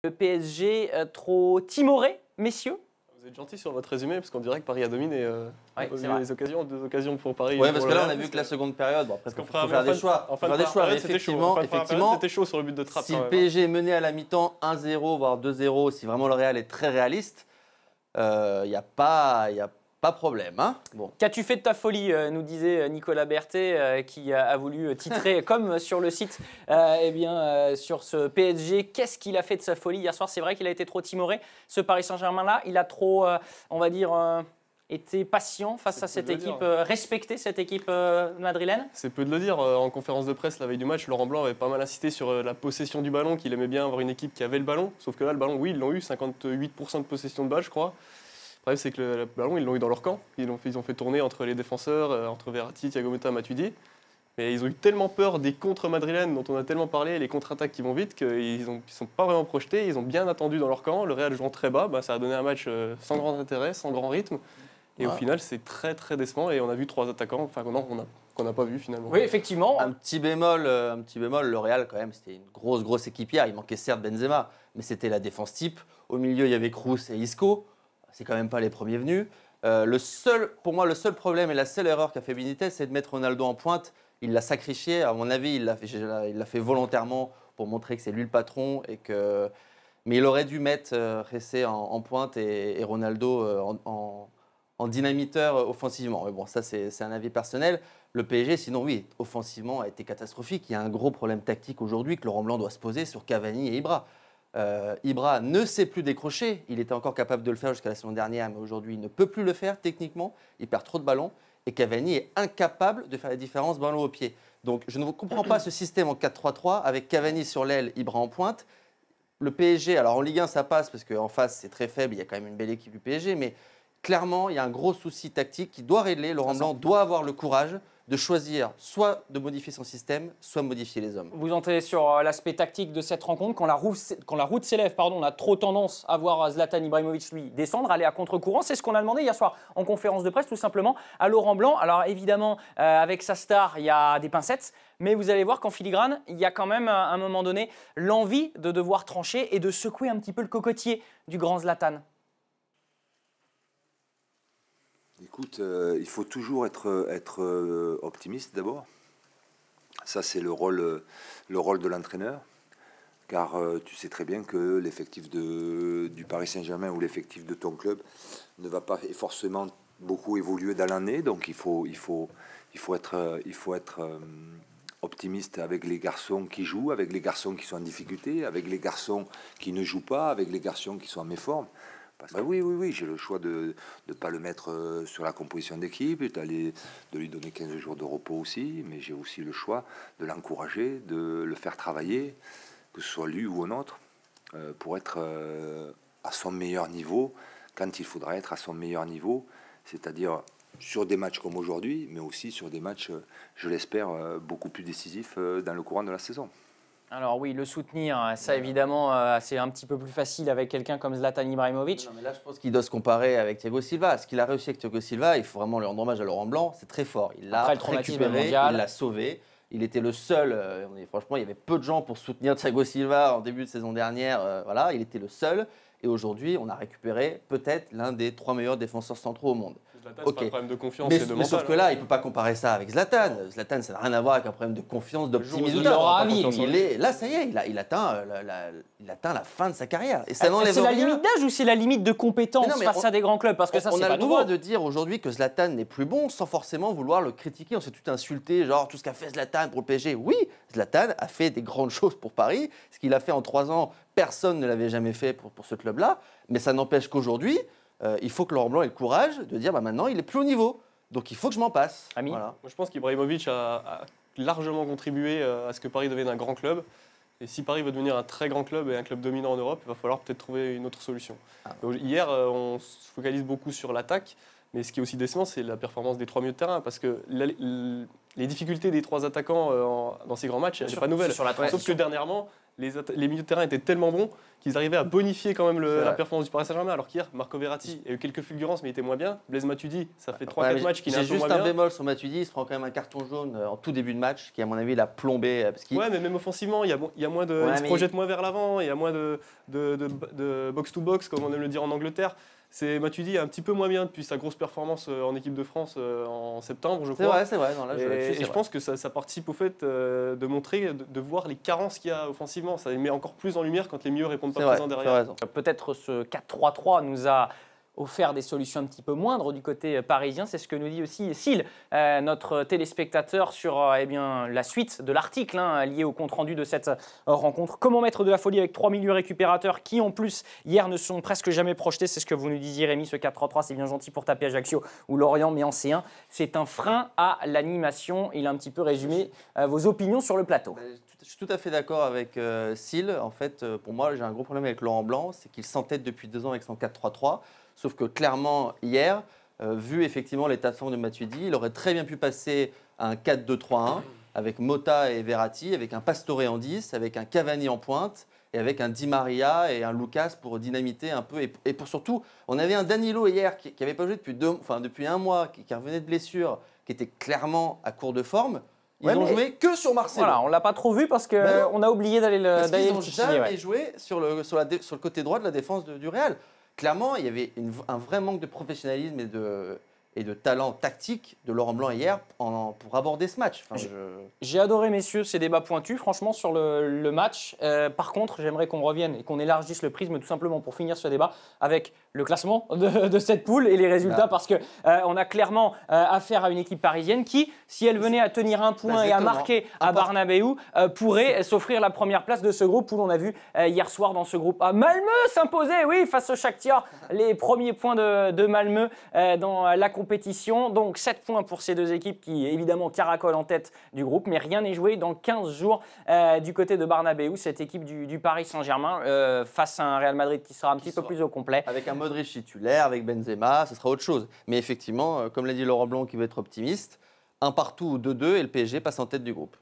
Le PSG trop timoré, messieurs? Vous êtes gentil sur votre résumé, parce qu'on dirait que Paris a dominé. Ouais, c'est les occasions, 2 occasions pour Paris. Oui, parce que là, on a vu que la seconde période, bon, après, il faut faire des choix. Effectivement, c'était chaud sur le but de Trapp. si le PSG est mené à la mi-temps 1-0, voire 2-0, si vraiment le Real est très réaliste, il n'y a pas problème. Hein, bon. Qu'as-tu fait de ta folie, nous disait Nicolas Berthet, qui a voulu titrer, comme sur le site, sur ce PSG. Qu'est-ce qu'il a fait de sa folie hier soir? C'est vrai qu'il a été trop timoré, ce Paris Saint-Germain-là. Il a trop, on va dire, été patient face à cette équipe, respecté cette équipe madrilène. C'est peu de le dire. En conférence de presse, la veille du match, Laurent Blanc avait pas mal insisté sur la possession du ballon, qu'il aimait bien avoir une équipe qui avait le ballon. Sauf que là, le ballon, oui, ils l'ont eu, 58% de possession de balle, je crois. Le problème, c'est que le ballon, ils l'ont eu dans leur camp. Ils ont fait tourner entre les défenseurs, entre Verratti, Thiago Motta, Matuidi. Mais ils ont eu tellement peur des contres madrilènes dont on a tellement parlé, les contre-attaques qui vont vite, qu'ils ne sont pas vraiment projetés. Ils ont bien attendu dans leur camp. Le Real jouant très bas, ça a donné un match sans grand intérêt, sans grand rythme. Et au final, c'est très très décevant. Et on a vu 3 attaquants qu'on n'a pas vu finalement. Oui, effectivement. Un petit bémol, le Real, quand même, c'était une grosse équipe hier. Il manquait certes Benzema, mais c'était la défense type. Au milieu, il y avait Kroos et Isco. C'est quand même pas les premiers venus. Pour moi, le seul problème et la seule erreur qu'a fait Benitez, c'est de mettre Ronaldo en pointe. Il l'a sacrifié. À mon avis, il l'a fait volontairement pour montrer que c'est lui le patron. Mais il aurait dû mettre Jessé en pointe et Ronaldo en dynamiteur offensivement. Mais bon, ça, c'est un avis personnel. Le PSG, sinon, oui, offensivement, a été catastrophique. Il y a un gros problème tactique aujourd'hui que Laurent Blanc doit se poser sur Cavani et Ibra. Ibra ne sait plus décrocher. Il était encore capable de le faire jusqu'à la saison dernière, mais aujourd'hui, il ne peut plus le faire techniquement. Il perd trop de ballons. Et Cavani est incapable de faire la différence ballon au pied. Donc, je ne comprends pas ce système en 4-3-3 avec Cavani sur l'aile, Ibra en pointe. Le PSG, alors en Ligue 1, ça passe parce qu'en face, c'est très faible. Il y a quand même une belle équipe du PSG. Mais clairement, il y a un gros souci tactique qui doit régler. Laurent Blanc doit avoir le courage de choisir soit de modifier son système, soit modifier les hommes. Vous entrez sur l'aspect tactique de cette rencontre. Quand la route s'élève, on a trop tendance à voir Zlatan Ibrahimovic, lui, descendre, aller à contre-courant. C'est ce qu'on a demandé hier soir en conférence de presse, tout simplement, à Laurent Blanc. Alors évidemment, avec sa star, il y a des pincettes. Mais vous allez voir qu'en filigrane, il y a quand même, à un moment donné, l'envie de devoir trancher et de secouer un petit peu le cocotier du grand Zlatan. Écoute, il faut toujours être optimiste d'abord. Ça, c'est le rôle de l'entraîneur. Car tu sais très bien que l'effectif du Paris Saint-Germain ou l'effectif de ton club ne va pas forcément beaucoup évoluer dans l'année. Donc il faut être optimiste avec les garçons qui jouent, avec les garçons qui sont en difficulté, avec les garçons qui ne jouent pas, avec les garçons qui sont en méforme. Oui, j'ai le choix de ne pas le mettre sur la composition d'équipe, de lui donner 15 jours de repos aussi, mais j'ai aussi le choix de l'encourager, de le faire travailler, que ce soit lui ou un autre, pour être à son meilleur niveau, quand il faudra être à son meilleur niveau, c'est-à-dire sur des matchs comme aujourd'hui, mais aussi sur des matchs, je l'espère, beaucoup plus décisifs dans le courant de la saison. Alors oui, le soutenir, ça évidemment, c'est un petit peu plus facile avec quelqu'un comme Zlatan Ibrahimovic. Non, mais là, je pense qu'il doit se comparer avec Thiago Silva. Ce qu'il a réussi avec Thiago Silva, il faut vraiment lui rendre hommage à Laurent Blanc, c'est très fort. Il l'a récupéré, il l'a sauvé. Il était le seul, franchement, il y avait peu de gens pour soutenir Thiago Silva en début de saison dernière. Voilà, il était le seul. Et aujourd'hui, on a récupéré peut-être l'un des 3 meilleurs défenseurs centraux au monde. Zlatan, c'est pas un problème de confiance mais, et de mais sauf que là, il ne peut pas comparer ça avec Zlatan. Zlatan, ça n'a rien à voir avec un problème de confiance, d'optimisme. Là, ça y est, il atteint la fin de sa carrière. Et ça n'enlève c'est la rien. limite d'âge ou c'est la limite de compétence face à des grands clubs? Parce que ça, c'est pas nouveau. On a le droit de dire aujourd'hui que Zlatan n'est plus bon sans forcément vouloir le critiquer. On s'est tout insulté, genre tout ce qu'a fait Zlatan pour le PSG. Oui, Zlatan a fait des grandes choses pour Paris. Ce qu'il a fait en 3 ans, personne ne l'avait jamais fait pour ce club-là. Mais ça n'empêche qu'aujourd'hui, il faut que Laurent Blanc ait le courage de dire maintenant il est plus au niveau, donc il faut que je m'en passe. Ami. Voilà. Moi, je pense qu'Ibrahimovic a largement contribué à ce que Paris devienne un grand club. Et si Paris veut devenir un très grand club et un club dominant en Europe, il va falloir peut-être trouver une autre solution. Hier, on se focalise beaucoup sur l'attaque, mais ce qui est aussi décevant, c'est la performance des 3 milieux de terrain, parce que les difficultés des 3 attaquants dans ces grands matchs, c'est pas nouvelle. Sur la Sauf que transition. dernièrement, les milieux de terrain étaient tellement bons qu'ils arrivaient à bonifier quand même la performance du Paris Saint-Germain. Alors qu'hier, Marco Verratti a eu quelques fulgurances, mais il était moins bien. Blaise Matuidi, ça fait 3-4 matchs qu'il est un J'ai peu juste moins un bien. bémol sur Matuidi, il se prend quand même un carton jaune en tout début de match, qui à mon avis l'a plombé. Parce qu'il Ouais, mais même offensivement, il y a moins de, Ouais, il se mais- projette moins vers l'avant, il y a moins de box-to-box, comme on aime le dire en Angleterre. Matuidi est un petit peu moins bien depuis sa grosse performance en équipe de France en septembre, je crois. c'est vrai. Non, là, Et je pense que ça participe au fait de montrer, de voir les carences qu'il y a offensivement. Ça les met encore plus en lumière quand les milieux répondent pas présents derrière. Peut-être ce 4-3-3 nous a offert des solutions un petit peu moindres du côté parisien. C'est ce que nous dit aussi Syl, notre téléspectateur, sur eh bien, la suite de l'article lié au compte-rendu de cette rencontre. Comment mettre de la folie avec 3 milieux récupérateurs qui, en plus, hier ne sont presque jamais projetés. C'est ce que vous nous disiez, Rémi. Ce 4-3-3, c'est bien gentil pour taper Ajaccio ou Lorient, mais en C1, c'est un frein à l'animation. Il a un petit peu résumé vos opinions sur le plateau. Je suis tout à fait d'accord avec Syl. En fait, pour moi, j'ai un gros problème avec Laurent Blanc, c'est qu'il s'entête depuis 2 ans avec son 4-3-3. Sauf que clairement, hier, vu effectivement l'état de forme de Matuidi, il aurait très bien pu passer à un 4-2-3-1 avec Mota et Verratti, avec un Pastore en 10, avec un Cavani en pointe et avec un Di Maria et un Lucas pour dynamiter un peu. Et pour surtout, on avait un Danilo hier qui n'avait pas joué depuis un mois, qui revenait de blessure, qui était clairement à court de forme. Ils ont joué que sur Marseille. Voilà, on ne l'a pas trop vu parce qu'on a oublié d'aller le Parce qu'ils n'ont titiller, jamais ouais. joué sur le côté droit de la défense du Real. Clairement, il y avait un vrai manque de professionnalisme et de talent tactique de Laurent Blanc hier pour aborder ce match. J'ai adoré, messieurs, ces débats pointus, franchement, sur le match. Par contre, j'aimerais qu'on revienne et qu'on élargisse le prisme tout simplement pour finir ce débat avec le classement de cette poule et les résultats, parce que on a clairement affaire à une équipe parisienne qui, si elle venait à tenir un point et à marquer à Bernabéu, pourrait s'offrir la première place de ce groupe où l'on a vu hier soir dans ce groupe A. Malmö s'imposer, oui, face au Shakhtar, les premiers points de Malmö dans la compétition. Donc 7 points pour ces deux équipes qui, évidemment, caracolent en tête du groupe, mais rien n'est joué dans 15 jours du côté de Bernabéu, cette équipe du Paris Saint-Germain, face à un Real Madrid qui sera un petit peu plus au complet. Avec un Modric titulaire, avec Benzema, ce sera autre chose. Mais effectivement, comme l'a dit Laurent Blanc qui veut être optimiste, un partout ou 2-2 et le PSG passe en tête du groupe.